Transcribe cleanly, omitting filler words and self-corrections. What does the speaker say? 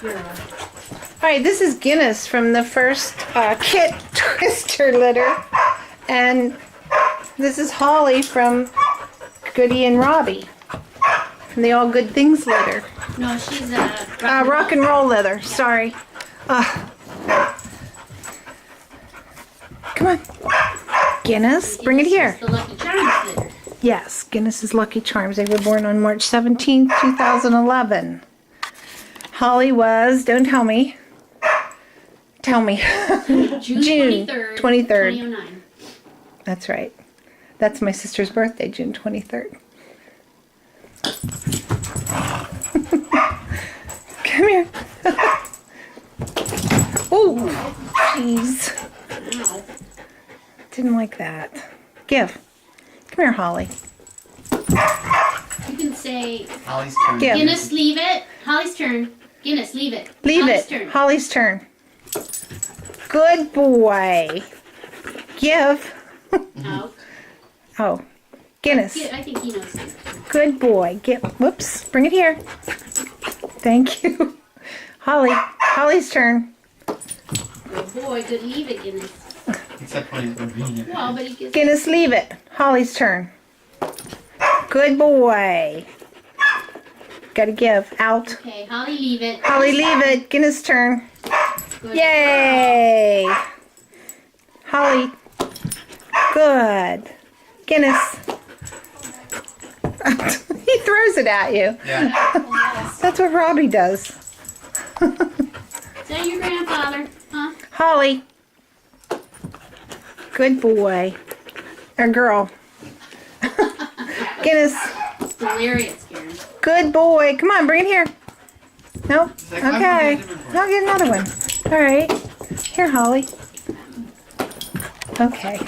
You're All right, this is Guinness from the first Kit Twister litter. And this is Holly from Goody and Robbie from the All Good Things litter. No, she's Rock and Roll litter, sorry. Come on. Guinness, bring it here. The Lucky Charms litter. Yes, Guinness's Lucky Charms. They were born on March 17th, 2011. Holly was, don't tell me. Tell me. June 23rd. 2009. That's right. That's my sister's birthday, June 23rd. Come here. Oh, jeez. Ow. Didn't like that. Give. Come here, Holly. You can say, Holly's turn. Give. Guinness, leave it. Holly's turn. Guinness, leave it. Leave Holly's it. Turn. Holly's turn. Good boy. Give. Out. Oh, Guinness. I think he knows too. Good boy. Give. Whoops. Bring it here. Thank you. Holly. Holly's turn. Good boy. Good, leave it, Guinness. Except when he's reading it. Well, but he gets... Guinness, leave it. Holly's turn. Good boy. Gotta give. Out. Okay, Holly, leave it. Holly, leave it. Guinness' turn. Good. Yay! Holly. Good. Guinness. He throws it at you. Yeah. That's what Robbie does. Is that your grandfather? Huh? Holly. Good boy. Or girl. Guinness. It's delirious, Karen. Good boy. Come on, bring it here. No? like, I'm Okay. gonna get a different one. I'll get another one. All right. Here, Holly. Okay.